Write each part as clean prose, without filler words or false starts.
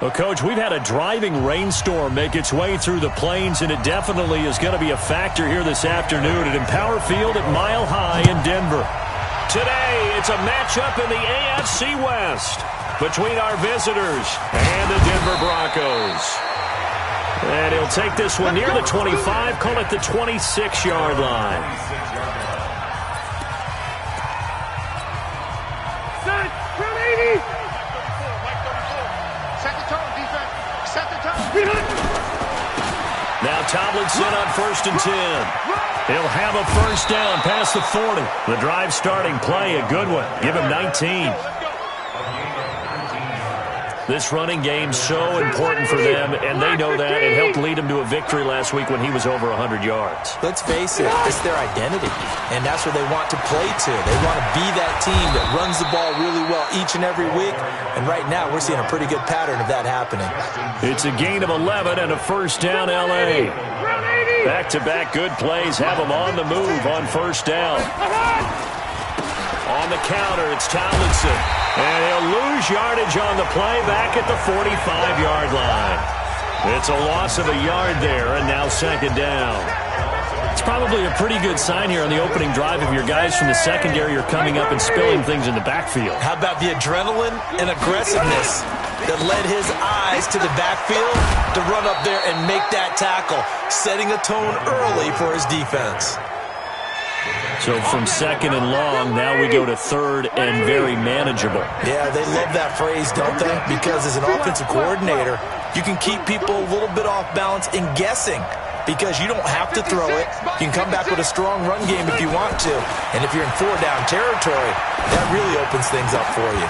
Well, Coach, we've had a driving rainstorm make its way through the plains, and it definitely is going to be a factor here this afternoon at Empower Field at Mile High in Denver. Today, it's a matchup in the AFC West between our visitors and the Denver Broncos. And he'll take this one near the 25, call it the 26-yard line. Now Tomlinson on 1st and 10. He'll have a first down past the 40. The drive starting play, a good one. Give him 19. This running game's so important for them, and they know that. It helped lead them to a victory last week when he was over 100 yards. Let's face it, it's their identity, and that's what they want to play to. They want to be that team that runs the ball really well each and every week, and right now we're seeing a pretty good pattern of that happening. It's a gain of 11 and a first down, L.A. Back-to-back good plays have them on the move on first down. On the counter, it's Tomlinson. And he'll lose yardage on the play back at the 45-yard line. It's a loss of a yard there, and now second down. It's probably a pretty good sign here on the opening drive if your guys from the secondary are coming up and spilling things in the backfield. How about the adrenaline and aggressiveness that led his eyes to the backfield to run up there and make that tackle, setting a tone early for his defense. So from second and long, now we go to third and very manageable. Yeah, they love that phrase, don't they? Because as an offensive coordinator, you can keep people a little bit off balance and guessing because you don't have to throw it. You can come back with a strong run game if you want to. And if you're in 4-down territory, that really opens things up for you.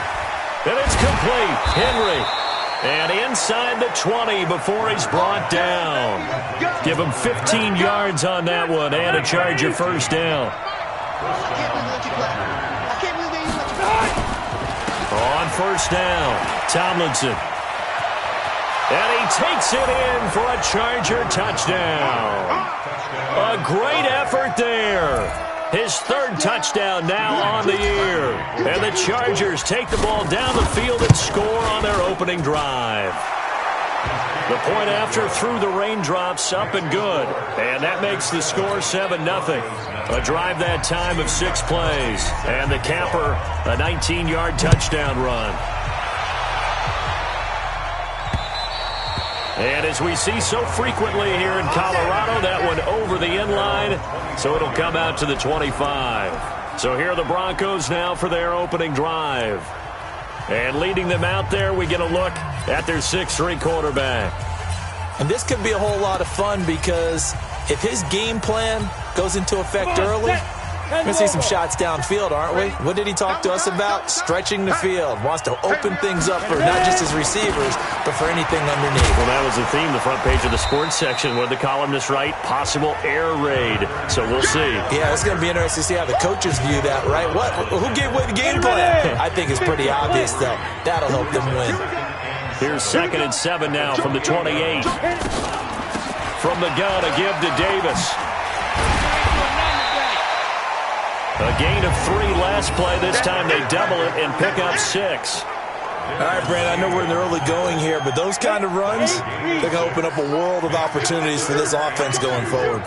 And it's complete. Henry. And inside the 20 before he's brought down. Give him 15 yards on that one and a Charger first down. On first down, Tomlinson. And he takes it in for a Charger touchdown. A great effort there. His third touchdown now on the year. And the Chargers take the ball down the field and score on their opening drive. The point after through the raindrops, up and good. And that makes the score 7-0. A drive that time of 6 plays. And the capper, a 19-yard touchdown run. And as we see so frequently here in Colorado, that one over the end line, so it'll come out to the 25. So here are the Broncos now for their opening drive. And leading them out there, we get a look at their 6'3" quarterback. And this could be a whole lot of fun because if his game plan goes into effect early, we're going to see some shots downfield, aren't we? What did he talk to us about? Stretching the field. Wants to open things up for not just his receivers, but for anything underneath. Well, that was the theme, the front page of the sports section. What did the columnists write? Possible air raid. So we'll see. Yeah, it's going to be interesting to see how the coaches view that, right? Who gave away the game plan? I think it's pretty obvious, though. That'll help them win. Here's 2nd and 7 now from the 28. From the gun, a give to Davis. A gain of 3 last play. This time they double it and pick up 6. All right, Brandon, I know we're in the early going here, but those kind of runs, they're going to open up a world of opportunities for this offense going forward.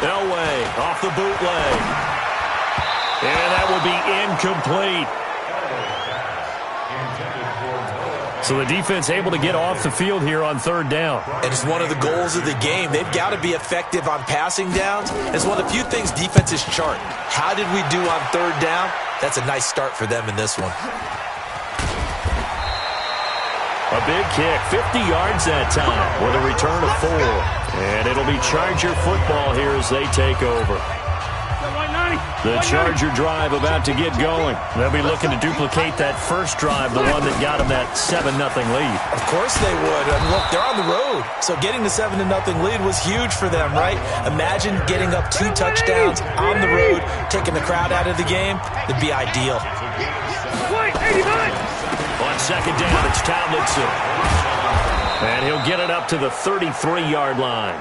Elway off the bootleg. And that will be incomplete. So the defense able to get off the field here on 3rd down. And it's one of the goals of the game. They've got to be effective on passing downs. It's one of the few things defenses chart. How did we do on 3rd down? That's a nice start for them in this one. A big kick, 50 yards that time with a return of 4. And it'll be Charger football here as they take over. The Charger drive about to get going. They'll be looking to duplicate that first drive, the one that got them that 7-0 lead. Of course they would. I mean, look, they're on the road. So getting the 7-0 lead was huge for them, right? Imagine getting up 2 touchdowns on the road, taking the crowd out of the game. It'd be ideal. On second down, it's Tomlinson. And he'll get it up to the 33-yard line.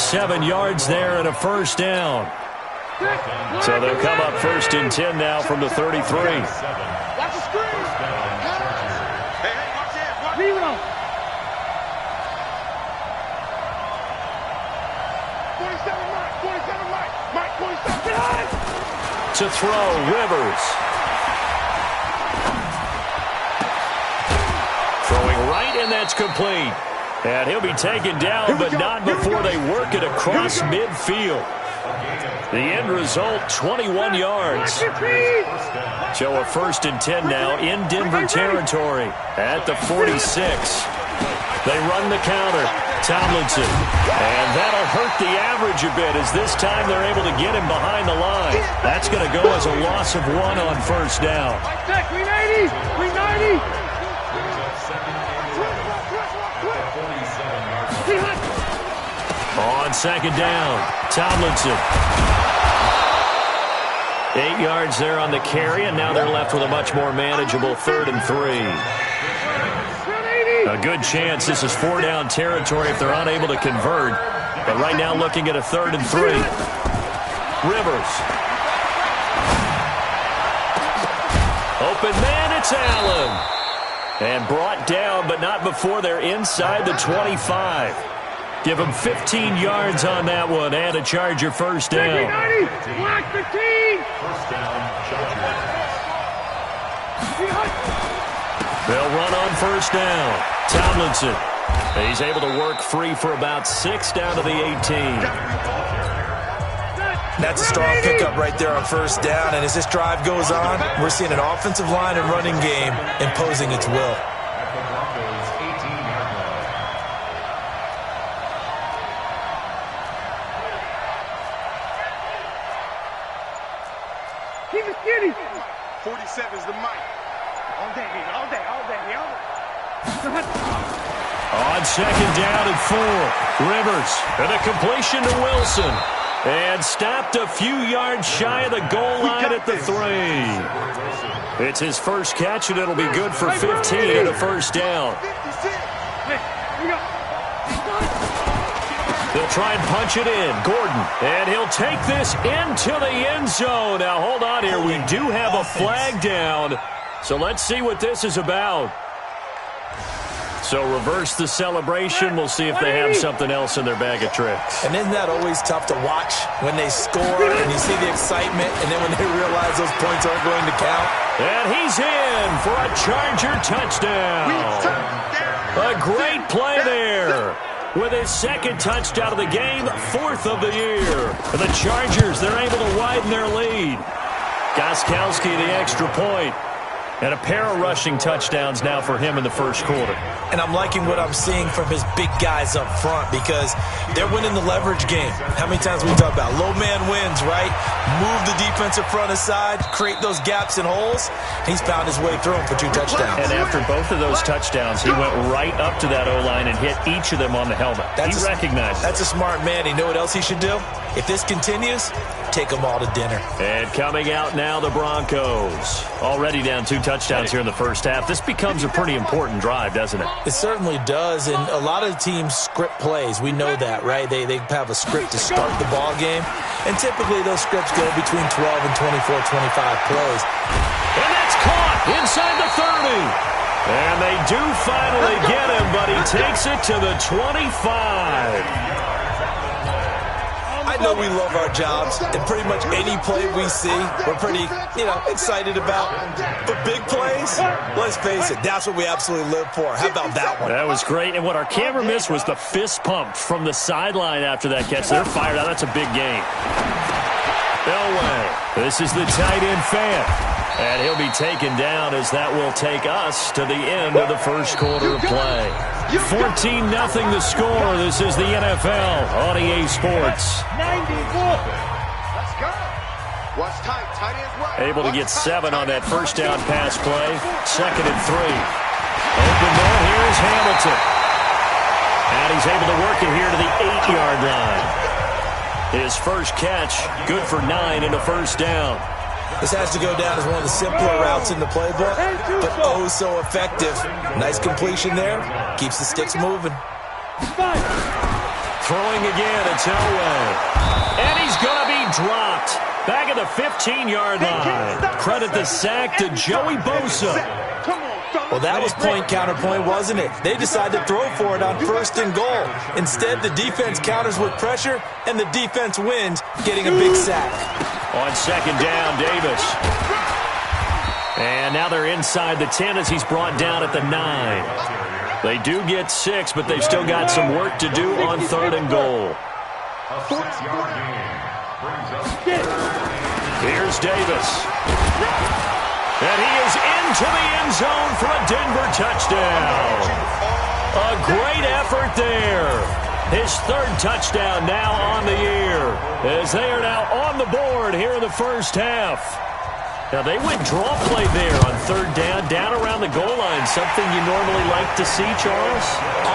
7 yards there and a first down. So they'll come up 1st and 10 now from the 33. To throw, Rivers. Throwing right, and that's complete. And he'll be taken down, but not before they work it across midfield. The end result, 21 yards. So a 1st and 10 now in Denver territory at the 46. They run the counter. Tomlinson. And that'll hurt the average a bit as this time they're able to get him behind the line. That's going to go as a loss of 1 on 1st down. On 2nd down, Tomlinson. 8 yards there on the carry, and now they're left with a much more manageable 3rd and 3. A good chance this is 4-down territory if they're unable to convert. But right now looking at a 3rd and 3. Rivers. Open man, it's Allen. And brought down, but not before they're inside the 25. Give them 15 yards on that one and a Charger 1st down. They'll run on 1st down. Tomlinson. He's able to work free for about 6 down to the 18. That's a strong pickup right there on 1st down, and as this drive goes on, we're seeing an offensive line and running game imposing its will. Keep it skinny. 47 is the mic. All day. On 2nd down and 4. Rivers. And a completion to Wilson. And stopped a few yards shy of the goal line at the 3. It's his first catch, and it'll be good for 15 and a 1st down. They'll try and punch it in. Gordon. And he'll take this into the end zone. Now, hold on here. We do have a flag down. So let's see what this is about. So reverse the celebration. We'll see if they have something else in their bag of tricks. And isn't that always tough to watch when they score and you see the excitement, and then when they realize those points aren't going to count? And he's in for a Charger touchdown. A great play there. With his 2nd touchdown of the game, 4th of the year. And the Chargers, they're able to widen their lead. Gostkowski, the extra point. And a pair of rushing touchdowns now for him in the 1st quarter. And I'm liking what I'm seeing from his big guys up front because they're winning the leverage game. How many times we talk about low man wins, right? Move the defensive front aside, create those gaps and holes. He's found his way through them for 2 touchdowns. And after both of those touchdowns, he went right up to that O-line and hit each of them on the helmet. He recognized it. That's a smart man. You know what else he should do? If this continues, take them all to dinner. And coming out now, the Broncos. Already down 2 touchdowns here in the 1st half. This becomes a pretty important drive, doesn't it? It certainly does, and a lot of teams script plays. We know that, right? They have a script to start the ball game, and typically those scripts go between 12 and 24, 25 plays. And that's caught inside the 30. And they do finally get him, but he takes it to the 25. I know we love our jobs, and pretty much any play we see, we're pretty, excited about. But big plays, let's face it, that's what we absolutely live for. How about that one? That was great, and what our camera missed was the fist pump from the sideline after that catch. They're fired out. That's a big game. Elway, this is the tight end fan. And he'll be taken down as that will take us to the end of the 1st quarter of play. 14-0 the score. This is the NFL on EA Sports. 94. Let's go. Watch tight. Tight ends right. Able to get 7 on that 1st down pass play. 2nd and 3. Open man. Here is Hamilton. And he's able to work it here to the 8-yard line. His first catch, good for 9 and a 1st down. This has to go down as one of the simpler routes in the playbook, but oh so effective. Nice completion there. Keeps the sticks moving. Throwing again, it's Elway. And he's going to be dropped. Back at the 15-yard line. Credit the sack to Joey Bosa. Well, that was point counterpoint, wasn't it? They decided to throw for it on 1st and goal. Instead, the defense counters with pressure, and the defense wins, getting a big sack. On 2nd down, Davis. And now they're inside the 10 as he's brought down at the 9. They do get 6, but they've still got some work to do on 3rd and goal. Here's Davis. And he is into the end zone for a Denver touchdown. A great effort there. His 3rd touchdown now on the year, as they are now on the board here in the first half. Now, they went draw play there on 3rd down around the goal line, something you normally like to see, Charles?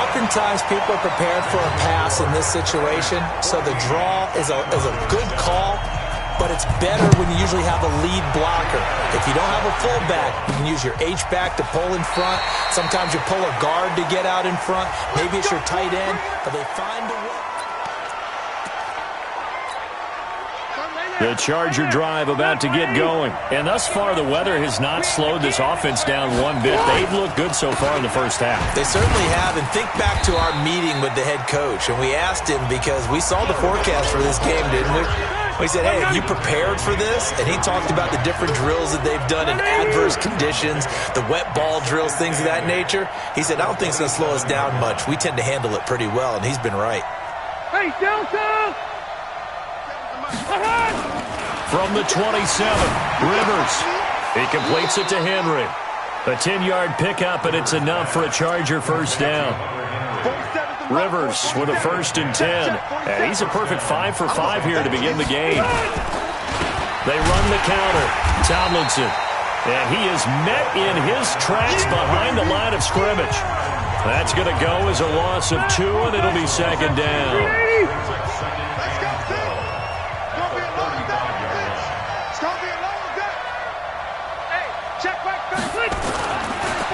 Oftentimes, people are prepared for a pass in this situation, so the draw is a good call, but it's better when you usually have a lead blocker. If you don't have a fullback, you can use your H-back to pull in front. Sometimes you pull a guard to get out in front. Maybe it's your tight end, but they find a way. The Charger drive about to get going. And thus far, the weather has not slowed this offense down one bit. They've looked good so far in the first half. They certainly have. And think back to our meeting with the head coach. And we asked him, because we saw the forecast for this game, didn't we? We said, hey, have you prepared for this? And he talked about the different drills that they've done in adverse conditions, the wet ball drills, things of that nature. He said, I don't think it's going to slow us down much. We tend to handle it pretty well, and he's been right. Hey, Delta! From the 27, Rivers. He completes it to Henry. A 10-yard pickup, and it's enough for a Charger first down. Rivers with a 1st and 10. And he's a perfect 5 for 5 here to begin the game. They run the counter. Tomlinson. And he is met in his tracks behind the line of scrimmage. That's going to go as a loss of 2, and it'll be 2nd down.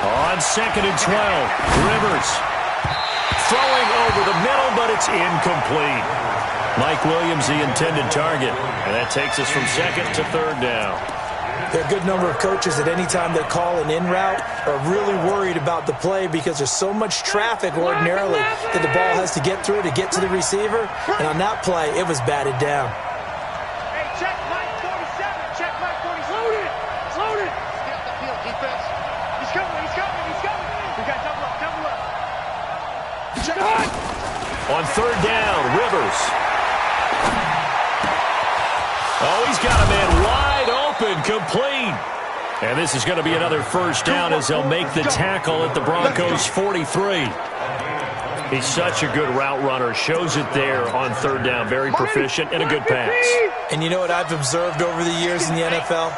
On 2nd and 12, Rivers throwing over the middle, but it's incomplete. Mike Williams, the intended target, and that takes us from 2nd to 3rd down. There are a good number of coaches at any time they call an in route are really worried about the play because there's so much traffic ordinarily that the ball has to get through to get to the receiver. And on that play, it was batted down. Hey, check Mike 47. Check Mike 47. Load it. Load it. Get the field defense. He's coming. He's coming. He's coming. We got double up. Double up. Check. On 3rd down, Rivers. Oh, he's got a man wide open, complete. And this is going to be another first down as they'll make the tackle at the Broncos' 43. He's such a good route runner. Shows it there on 3rd down. Very proficient and a good pass. And you know what I've observed over the years in the NFL?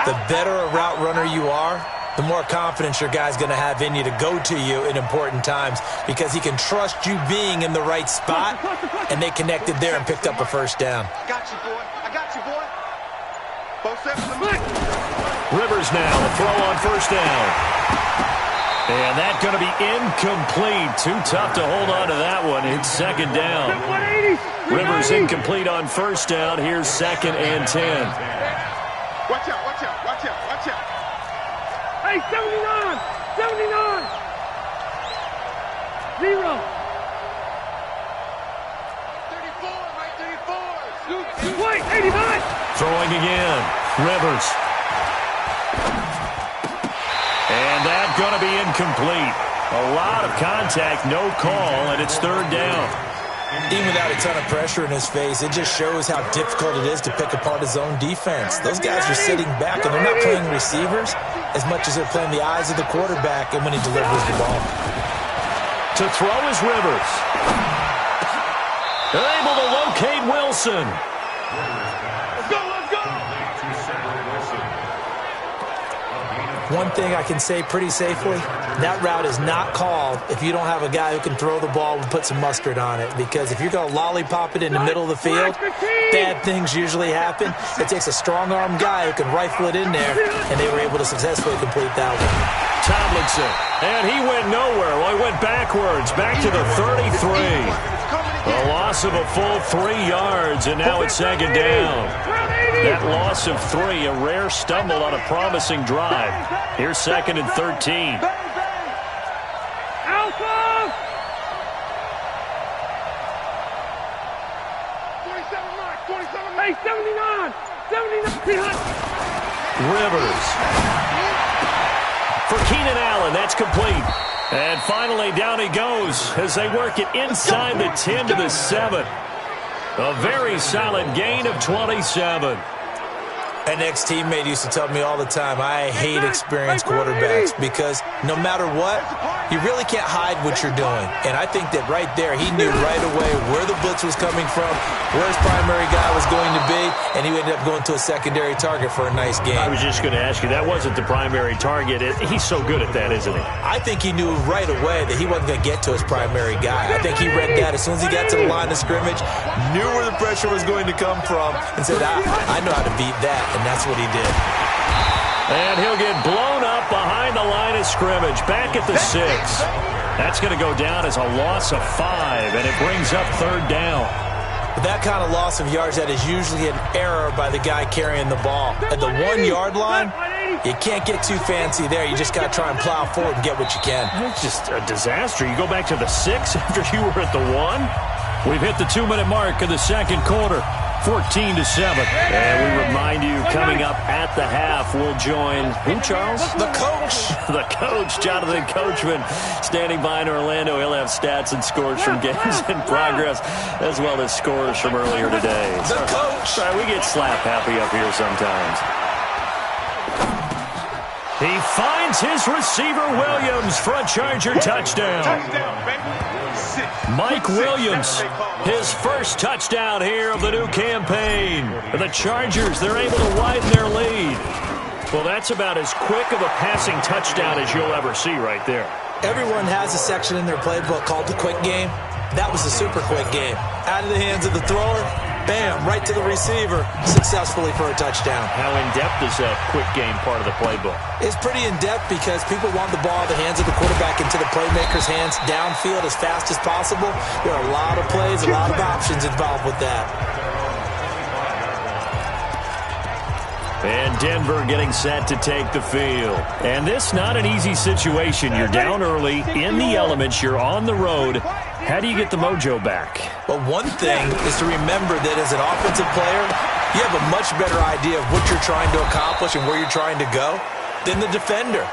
The better a route runner you are, the more confidence your guy's going to have in you to go to you in important times because he can trust you being in the right spot, and they connected there and picked up a first down. I got you, boy. I got you, boy. Both steps in the middle. Rivers now, a throw on 1st down. And that's going to be incomplete. Too tough to hold on to that one. It's 2nd down. Rivers incomplete on 1st down. Here's 2nd and 10. Watch out, watch out, watch out, watch out. Hey, 79. 79. 0. 34, right 34. Wait, 85. Throwing again. Rivers. And that's going to be incomplete. A lot of contact, no call, and it's 3rd down. Even without a ton of pressure in his face, it just shows how difficult it is to pick apart his own defense. Those guys are sitting back, and they're not playing receivers as much as they're playing the eyes of the quarterback and when he delivers the ball. To throw is Rivers. They're able to locate Wilson. Let's go, let's go. One thing I can say pretty safely, that route is not called if you don't have a guy who can throw the ball and put some mustard on it. Because if you're going to lollipop it in the middle of the field, bad things usually happen. It takes a strong-arm guy who can rifle it in there, and they were able to successfully complete that one. Tomlinson, and he went nowhere. Well, he went backwards, back to the 33. A loss of a full 3 yards, and now it's second down. That loss of 3, a rare stumble on a promising drive. Here's second and 13. Alpha! 27 mark, 27 mark. Hey, 79! 79! Rivers. For Keenan Allen, that's complete. And finally, down he goes as they work it inside the 10 to the 7. A very solid gain of 27. An ex-teammate used to tell me all the time, I hate experienced quarterbacks because no matter what, you really can't hide what you're doing. And I think that right there, he knew right away where the blitz was coming from, where his primary guy was going to be, and he ended up going to a secondary target for a nice game. I was just going to ask you, that wasn't the primary target. He's so good at that, isn't he? I think he knew right away that he wasn't going to get to his primary guy. I think he read that as soon as he got to the line of scrimmage, knew where the pressure was going to come from, and said, I know how to beat that. And that's what he did. And he'll get blown up behind the line of scrimmage, back at the 6. That's going to go down as a loss of 5, and it brings up third down. But that kind of loss of yards, that is usually an error by the guy carrying the ball. At the 1 yard line, you can't get too fancy there. You just got to try and plow forward and get what you can. It's just a disaster. You go back to the 6 after you were at the 1. We've hit the 2-minute mark of the second quarter. 14 to 7. And we remind you, coming up at the half, we'll join who, Charles? The coach. The coach, Jonathan Coachman, standing by in Orlando. He'll have stats and scores from games in progress, as well as scores from earlier today. The coach. Sorry, we get slap happy up here sometimes. He finds his receiver, Williams, for a Charger touchdown. Mike Williams, his first touchdown here of the new campaign. The Chargers, they're able to widen their lead. Well, that's about as quick of a passing touchdown as you'll ever see right there. Everyone has a section in their playbook called the quick game. That was a super quick game. Out of the hands of the thrower, bam, right to the receiver, successfully for a touchdown. How in-depth is that quick game part of the playbook? It's pretty in-depth because people want the ball in the hands of the quarterback into the playmaker's hands downfield as fast as possible. There are a lot of plays, a lot of options involved with that. And Denver getting set to take the field. And this not an easy situation. You're down early, in the elements, you're on the road. How do you get the mojo back? Well, one thing is to remember that as an offensive player, you have a much better idea of what you're trying to accomplish and where you're trying to go than the defender.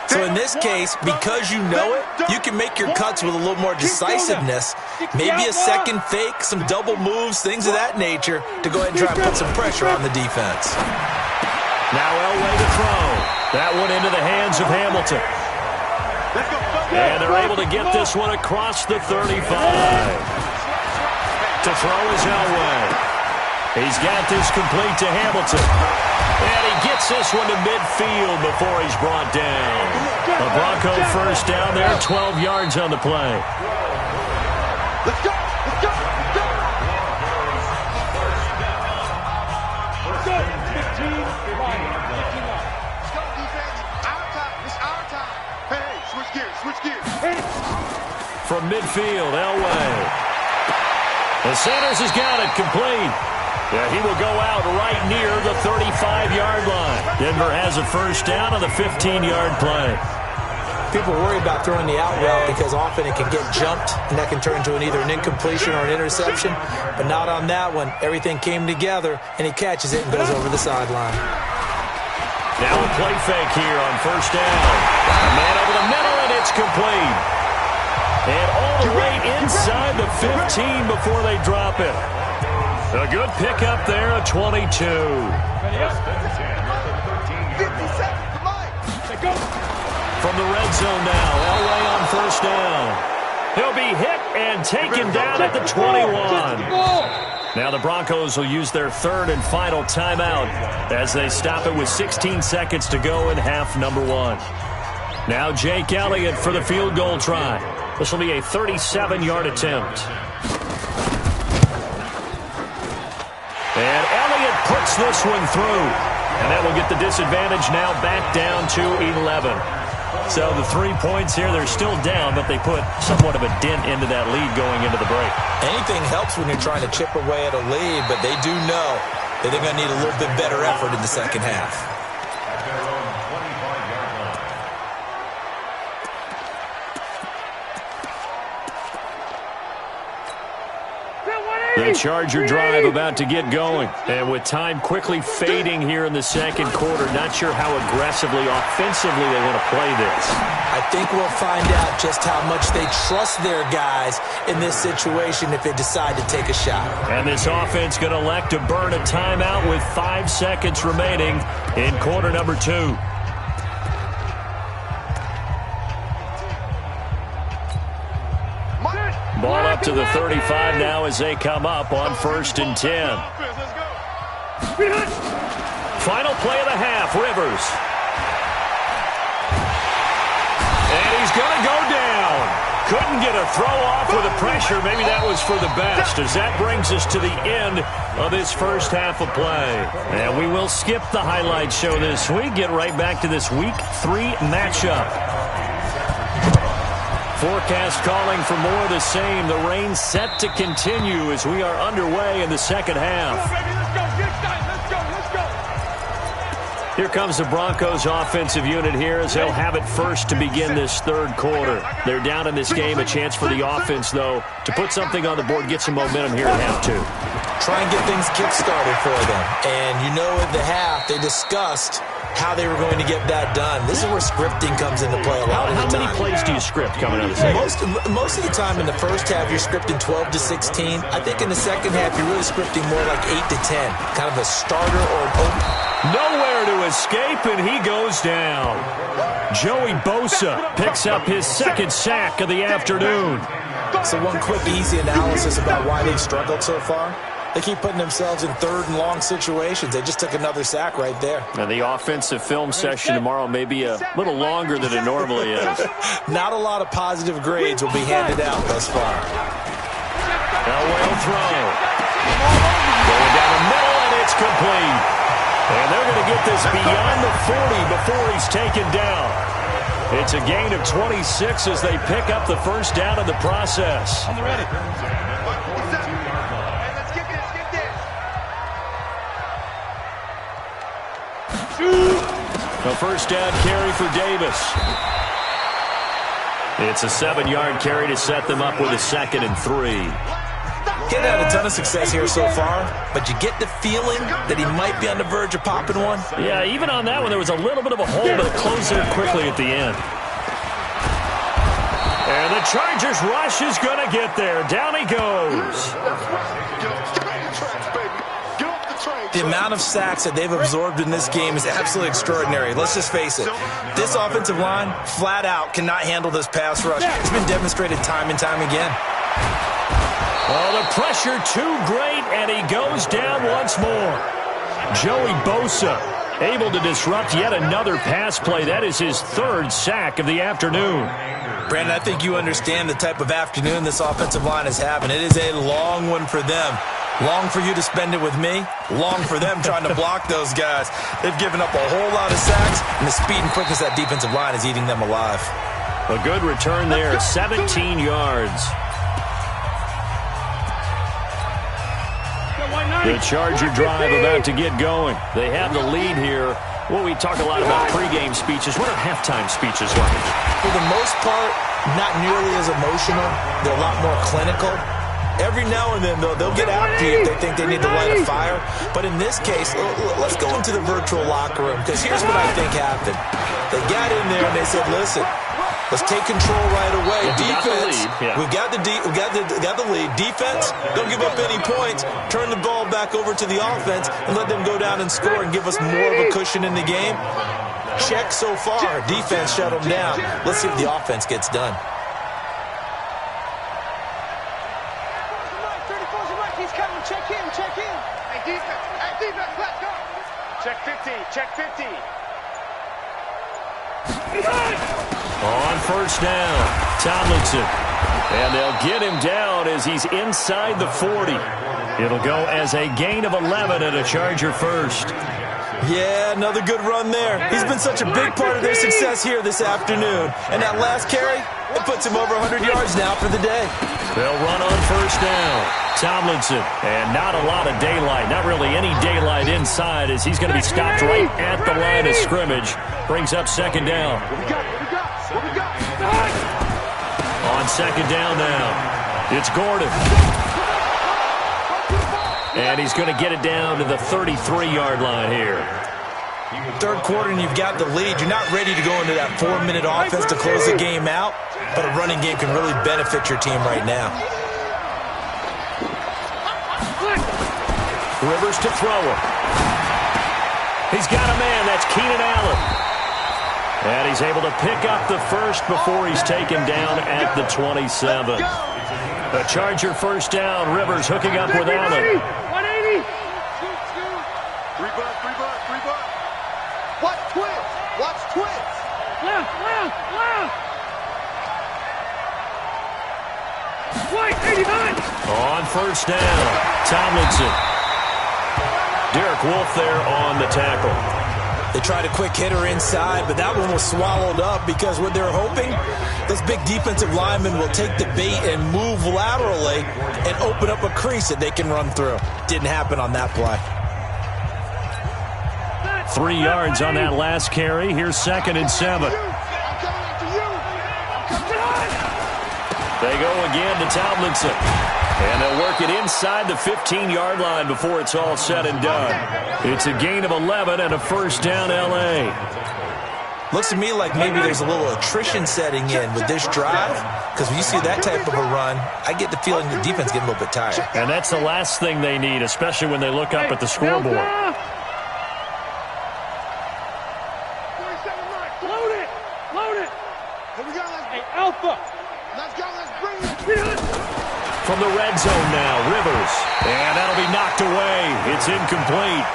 So in this case, because you know it, you can make your cuts with a little more decisiveness, maybe a second fake, some double moves, things of that nature, to go ahead and try and put some pressure on the defense. Now Elway to throw. That one into the hands of Hamilton. And they're able to get this one across the 35. To throw is Elway. He's got this complete to Hamilton. And he gets this one to midfield before he's brought down. A Bronco first down there, 12 yards on the play. Let's go! Let's go! Let's go! Let's go! 15, Ryan. 15 up. Let's go, defense. Our time. It's our time. Hey, switch gears. Switch gears. From midfield, Elway. The Sanders has got it complete. Yeah, he will go out right near the 35-yard line. Denver has a first down on the 15-yard play. People worry about throwing the out route because often it can get jumped, and that can turn into either an incompletion or an interception. But not on that one. Everything came together, and he catches it and goes over the sideline. Now a play fake here on first down. A man over the middle, and it's complete. And all the way inside the 15 before they drop it. A good pickup there, a 22. 50 seconds. Come on. From the red zone now, Elway on first down. He'll be hit and taken down at the 21. Now the Broncos will use their third and final timeout as they stop it with 16 seconds to go in half number 1. Now Jake Elliott for the field goal try. This will be a 37-yard attempt. And Elliott puts this one through. And that will get the disadvantage now back down to 11. So the 3 points here, they're still down, but they put somewhat of a dent into that lead going into the break. Anything helps when you're trying to chip away at a lead, but they do know that they're going to need a little bit better effort in the second half. The Charger drive about to get going. And with time quickly fading here in the second quarter, not sure how aggressively, offensively they want to play this. I think we'll find out just how much they trust their guys in this situation if they decide to take a shot. And this offense going to elect to burn a timeout with 5 seconds remaining in quarter number 2. Ball up to the 35 now as they come up on 1st and 10. Final play of the half, Rivers. And he's going to go down. Couldn't get a throw off with the pressure. Maybe that was for the best, as that brings us to the end of this first half of play. And we will skip the highlight show this week. Get right back to this Week 3 matchup. Forecast calling for more of the same. The rain set to continue as we are underway in the second half. Here comes the Broncos offensive unit here as they'll have it first to begin this third quarter. They're down in this game. A chance for the offense, though, to put something on the board, get some momentum here at half 2. Try and get things kick-started for them. And you know at the half they discussed how they were going to get that done. This is where scripting comes into play a lot of the time. How many plays do you script coming out of the second? Most of the time in the first half, you're scripting 12 to 16. I think in the second half, you're really scripting more like 8 to 10. Kind of a starter or an open. Nowhere to escape, and he goes down. Joey Bosa picks up his second sack of the afternoon. So one quick, easy analysis about why they've struggled so far. They keep putting themselves in third and long situations. They just took another sack right there. And the offensive film session tomorrow may be a little longer than it normally is. Not a lot of positive grades will be handed out thus far. Elway throw. Going down the middle, and it's complete. And they're going to get this beyond the 40 before he's taken down. It's a gain of 26 as they pick up the first down in the process. On the ready. A first down carry for Davis. It's a 7-yard carry to set them up with a 2nd and 3. Getting had a ton of success here so far, but you get the feeling that he might be on the verge of popping one. Yeah, even on that one, there was a little bit of a hole, but it closed there quickly at the end. And the Chargers rush is going to get there. Down he goes. The amount of sacks that they've absorbed in this game is absolutely extraordinary. Let's just face it. This offensive line, flat out, cannot handle this pass rush. It's been demonstrated time and time again. Oh, the pressure too great, and he goes down once more. Joey Bosa able to disrupt yet another pass play. That is his 3rd sack of the afternoon. Brandon, I think you understand the type of afternoon this offensive line is having. It is a long one for them. Long for you to spend it with me. Long for them trying to block those guys. They've given up a whole lot of sacks, and the speed and quickness of that defensive line is eating them alive. A good return there, 17 yards. The Charger drive about to get going. They have the lead here. Well, we talk a lot about pregame speeches. What are halftime speeches like? For the most part, not nearly as emotional. They're a lot more clinical. Every now and then, though, they'll get after you if they think they need to light a fire. But in this case, let's go into the virtual locker room, because here's what I think happened. They got in there and they said, listen, let's take control right away. Defense, we've got the lead. Defense, don't give up any points. Turn the ball back over to the offense and let them go down and score and give us more of a cushion in the game. Check so far. Defense shut them down. Let's see if the offense gets done. Check 50, check 50. On first down, Tomlinson. And they'll get him down as he's inside the 40. It'll go as a gain of 11 and a Charger first. Yeah, another good run there. He's been such a big part of their success here this afternoon. And that last carry, it puts him over 100 yards now for the day. They'll run on first down. Tomlinson, and not a lot of daylight, not really any daylight inside, as he's going to be stopped right at the line of scrimmage. Brings up second down. On second down now, it's Gordon. And he's going to get it down to the 33-yard line here. Third quarter and you've got the lead. You're not ready to go into that 4-minute offense to close the game out, but a running game can really benefit your team right now. Rivers to throw it. He's got a man. That's Keenan Allen. And he's able to pick up the first before he's taken down at the 27. A Charger first down. Rivers hooking up with Allen. 180. Three butt. Watch twins. Left. White, 89. On first down, Tomlinson. Derek Wolfe there on the tackle. They tried a quick hitter inside, but that one was swallowed up because what they're hoping, this big defensive lineman will take the bait and move laterally and open up a crease that they can run through. Didn't happen on that play. 3 yards on that last carry. Here's 2nd and 7. They go again to Tomlinson. And they'll work it inside the 15-yard line before it's all said and done. It's a gain of 11 and a first down L.A. Looks to me like maybe there's a little attrition setting in with this drive, because when you see that type of a run, I get the feeling the defense getting a little bit tired. And that's the last thing they need, especially when they look up at the scoreboard. Load it. Here we go. Hey, Alpha. Let's bring it. From the red zone now, Rivers. And that'll be knocked away. It's incomplete.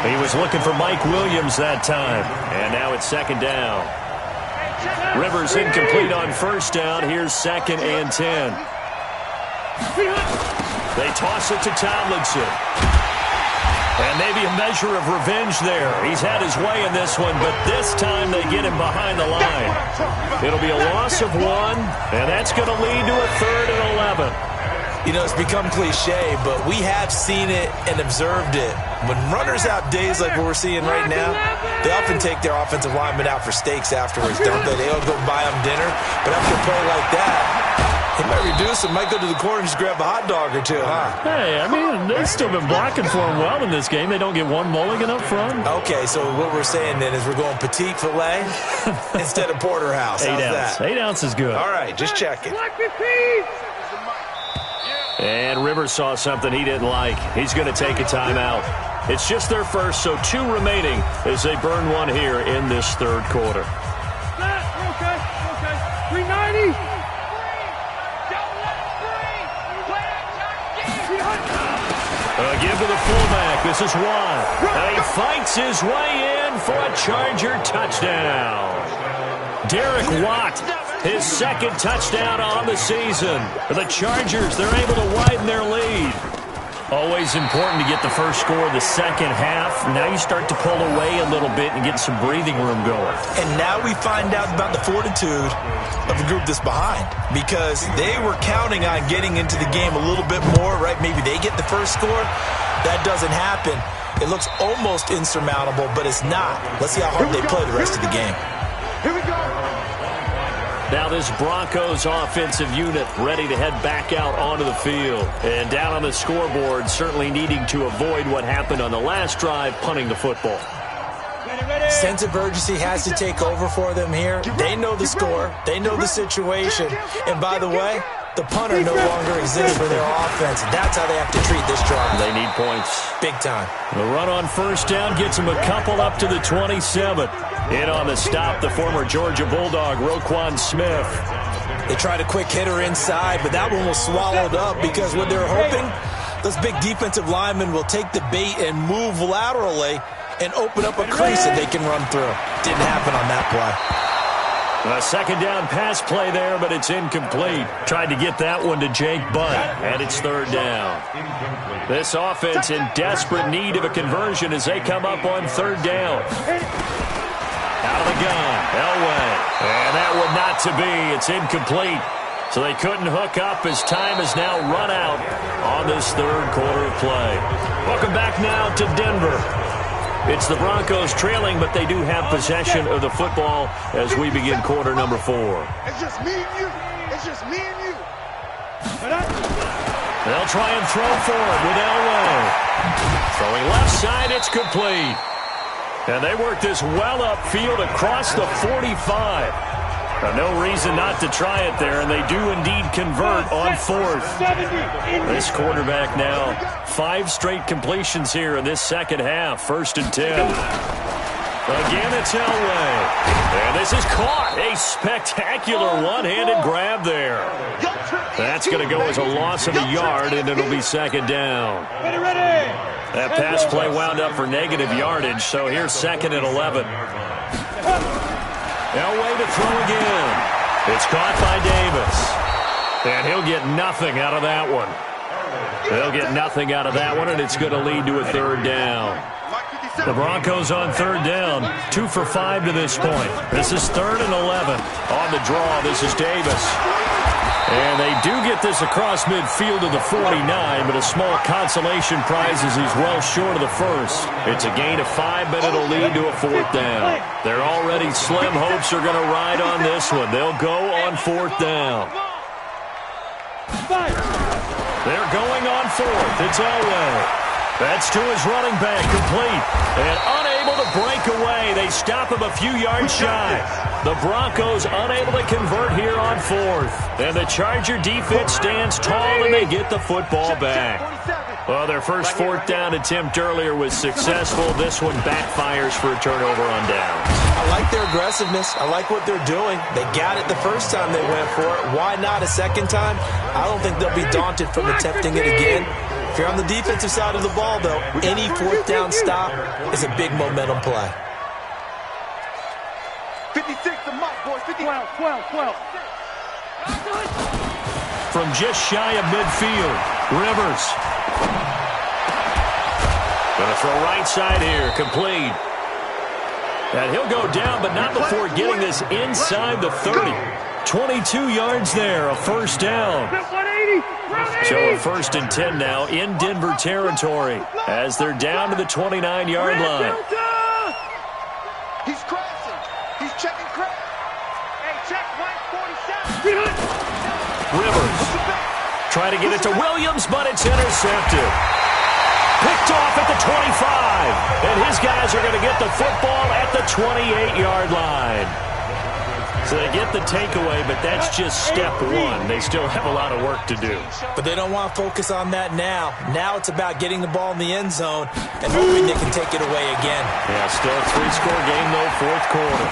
He was looking for Mike Williams that time. And now it's 2nd down. Rivers incomplete on first down. Here's 2nd and 10. They toss it to Tomlinson. And maybe a measure of revenge there. He's had his way in this one, but this time they get him behind the line. It'll be a loss of 1, and that's going to lead to a 3rd and 11. You know, it's become cliche, but we have seen it and observed it. When runners have days like what we're seeing right now, they often take their offensive linemen out for steaks afterwards, don't they? They'll go buy them dinner, but after a play like that, he might reduce him, might go to the corner and just grab a hot dog or two, huh? Hey, I mean, they've still been blocking for him well in this game. They don't get one mulligan up front. Okay, so what we're saying then is we're going petite filet instead of porterhouse. 8 How's ounce. that? 8 ounce is good. All right, just checking. Black 15. And Rivers saw something he didn't like. He's going to take a timeout. It's just their first, so 2 remaining as they burn one here in this 3rd quarter. Okay. 390. Give to the fullback. This is Watt. And he fights his way in for a Charger touchdown. Derek Watt, his 2nd touchdown on the season. For the Chargers, they're able to widen their lead. Always important to get the first score of the second half. Now you start to pull away a little bit and get some breathing room going. And now we find out about the fortitude of the group that's behind, because they were counting on getting into the game a little bit more, right? Maybe they get the first score. That doesn't happen. It looks almost insurmountable, but it's not. Let's see how hard they play the rest of the game. Here we go. Now this Broncos offensive unit ready to head back out onto the field. And down on the scoreboard, certainly needing to avoid what happened on the last drive, punting the football. Sense of urgency has to take over for them here. They know the score. They know the situation. And by the way, the punter no longer exists for their offense. That's how they have to treat this drive. They need points. Big time. The run on first down gets them a couple up to the 27. In on the stop, the former Georgia Bulldog, Roquan Smith. They tried a quick hitter inside, but that one was swallowed up because what they're hoping, those big defensive linemen will take the bait and move laterally and open up a crease that they can run through. Didn't happen on that play. A second down pass play there, but it's incomplete. Tried to get that one to Jake Butt, and it's third down. This offense in desperate need of a conversion as they come up on third down. Out of the gun, Elway. And that one not to be. It's incomplete. So they couldn't hook up as time has now run out on this third quarter of play. Welcome back now to Denver. It's the Broncos trailing, but they do have possession of the football as we begin quarter number 4. It's just me and you. It's just me and you. They'll try and throw for it with Elway. Throwing left side, it's complete. And they work this well upfield across the 45. No reason not to try it there, and they do indeed convert on fourth. This quarterback now, 5 straight completions here in this second half, 1st and 10. Again, it's Elway. And this is caught. A spectacular one-handed grab there. That's going to go as a loss of a yard, and it'll be second down. That pass play wound up for negative yardage, so here's 2nd and 11. Elway to throw again. It's caught by Davis. And he'll get nothing out of that one. They'll get nothing out of that one, and it's going to lead to a third down. The Broncos on third down, 2 for 5 to this point. This is 3rd and 11. On the draw, this is Davis. And they do get this across midfield to the 49, but a small consolation prize as he's well short of the first. It's a gain of 5, but it'll lead to a 4th down. Their already slim hopes are going to ride on this one. They'll go on 4th down. They're going on 4th. It's Elway. That's to his running back, complete. And unable to break away. They stop him a few yards shy. The Broncos unable to convert here on 4th. And the Charger defense stands tall, and they get the football back. Well, their first 4th down attempt earlier was successful. This one backfires for a turnover on downs. I like their aggressiveness. I like what they're doing. They got it the first time they went for it. Why not a second time? I don't think they'll be daunted from attempting it again. If you're on the defensive side of the ball, though, any 4th down stop is a big momentum play. 56 to Mike, boys. 12. From just shy of midfield, Rivers. Going to throw right side here, complete. And he'll go down, but not before getting this inside the 30. 22 yards there, a 1st down. So a 1st and 10 now in Denver territory as they're down to the 29-yard line. He's crashing. He's checking crash. Hey, check Mike 47. Rivers trying to get it to Williams, but it's intercepted. Picked off at the 25. And his guys are going to get the football at the 28-yard line. So they get the takeaway, but that's just step 1. They still have a lot of work to do. But they don't want to focus on that now. Now it's about getting the ball in the end zone and hoping they can take it away again. Yeah, still a 3-score game, though, 4th quarter.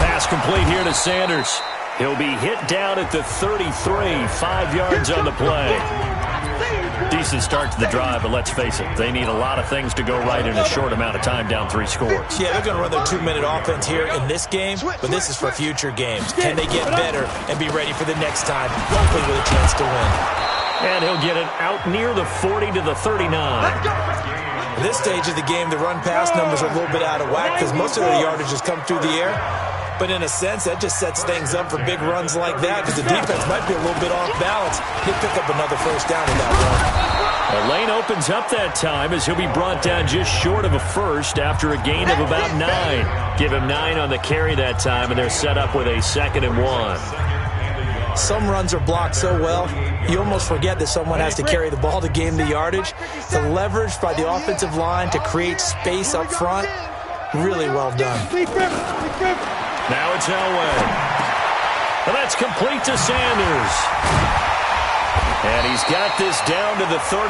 Pass complete here to Sanders. He'll be hit down at the 33, 5 yards on the play. Decent start to the drive, but let's face it, they need a lot of things to go right in a short amount of time, down 3 scores. Yeah, they're going to run their 2-minute offense here in this game, but this is for future games. Can they get better and be ready for the next time, hopefully with a chance to win? And he'll get it out near the 40 to the 39. At this stage of the game, the run-pass numbers are a little bit out of whack because most of their yardage has come through the air. But in a sense, that just sets things up for big runs like that because the defense might be a little bit off balance. He'll pick up another 1st down with that run. The lane opens up that time as he'll be brought down just short of a 1st after a gain of about 9. Give him 9 on the carry that time, and they're set up with a 2nd and 1. Some runs are blocked so well, you almost forget that someone has to carry the ball to gain the yardage. The leverage by the offensive line to create space up front, really well done. Now it's Elway. And that's complete to Sanders. And he's got this down to the 35.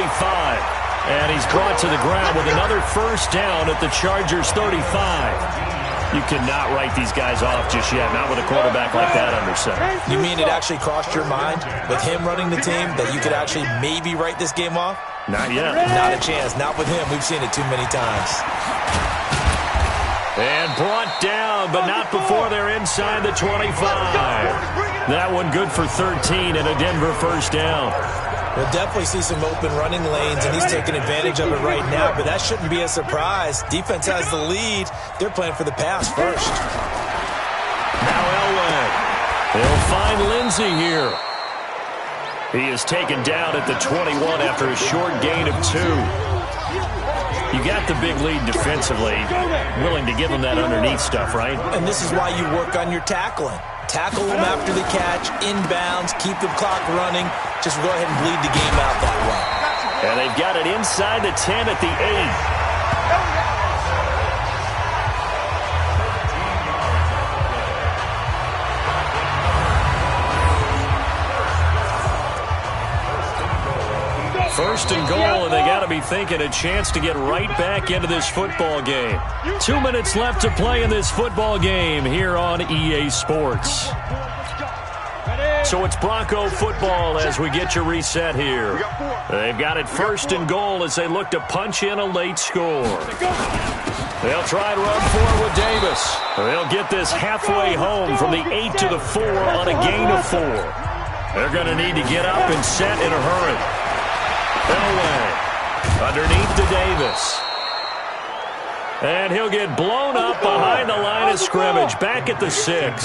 And he's brought to the ground with another 1st down at the Chargers' 35. You cannot write these guys off just yet, not with a quarterback like that under center. You mean it actually crossed your mind with him running the team that you could actually maybe write this game off? Not yet. Not a chance. Not with him. We've seen it too many times. And brought down, but not before they're inside the 25. That one good for 13 and a Denver first down. We'll definitely see some open running lanes, and he's taking advantage of it right now, but that shouldn't be a surprise. Defense has the lead. They're playing for the pass first. Now Elway. They'll find Lindsey here. He is taken down at the 21 after a short gain of 2. You got the big lead defensively. Willing to give them that underneath stuff, right? And this is why you work on your tackling. Tackle them after the catch, inbounds, keep the clock running. Just go ahead and bleed the game out that way. And they've got it inside the 10 at the 8. First and goal, and they got to be thinking a chance to get right back into this football game. 2 minutes left to play in this football game here on EA Sports. So it's Bronco football as we get you reset here. They've got it first and goal as they look to punch in a late score. They'll try and run for it with Davis. They'll get this halfway home from the 8 to the 4 on a gain of 4. They're going to need to get up and set in a hurry. Elway underneath to Davis. And he'll get blown up behind the line of scrimmage. Back at the 6. Third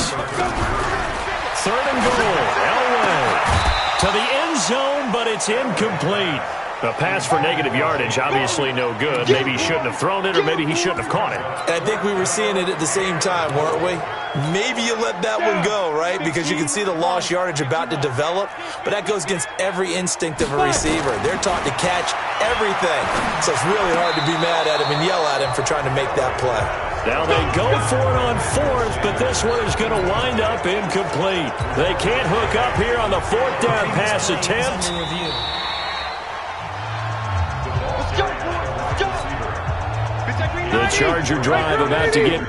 and goal. Elway to the end zone, but it's incomplete. A pass for negative yardage, obviously no good. Maybe he shouldn't have thrown it, or maybe he shouldn't have caught it. I think we were seeing it at the same time, weren't we? Maybe you let that one go, right? Because you can see the lost yardage about to develop, but that goes against every instinct of a receiver. They're taught to catch everything, so it's really hard to be mad at him and yell at him for trying to make that play. Now they go for it on 4th, but this one is going to wind up incomplete. They can't hook up here on the 4th down pass attempt. The Charger drive about to get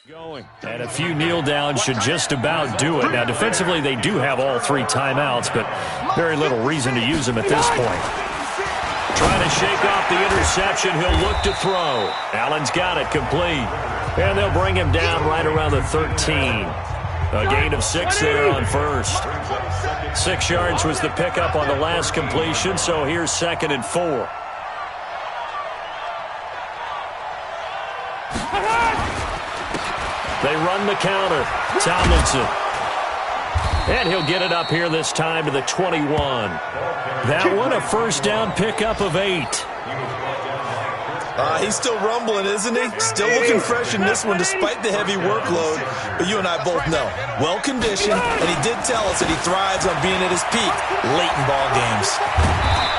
going. And a few kneel downs should just about do it. Now defensively they do have all 3 timeouts, but very little reason to use them at this point. Trying to shake off the interception. He'll look to throw. Allen's got it complete. And they'll bring him down right around the 13. A gain of 6 there on first. 6 yards was the pickup on the last completion, so here's 2nd and 4. They run the counter. Tomlinson. And he'll get it up here this time to the 21. That one a first down pickup of 8. He's still rumbling, isn't he? Still looking fresh in this one despite the heavy workload. But you and I both know, well-conditioned, and he did tell us that he thrives on being at his peak late in ball games.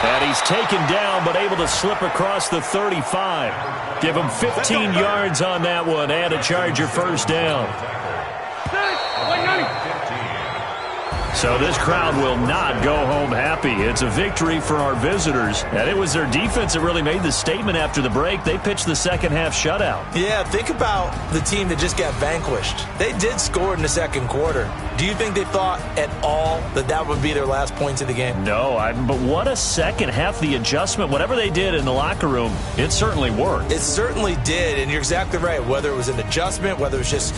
And he's taken down but able to slip across the 35. Give him 15 yards on that one and a Charger first down. So this crowd will not go home happy. It's a victory for our visitors. And it was their defense that really made the statement after the break. They pitched the second half shutout. Yeah, think about the team that just got vanquished. They did score in the second quarter. Do you think they thought at all that that would be their last points of the game? No, but what a second half. The adjustment, whatever they did in the locker room, it certainly worked. It certainly did, and you're exactly right. Whether it was an adjustment, whether it was just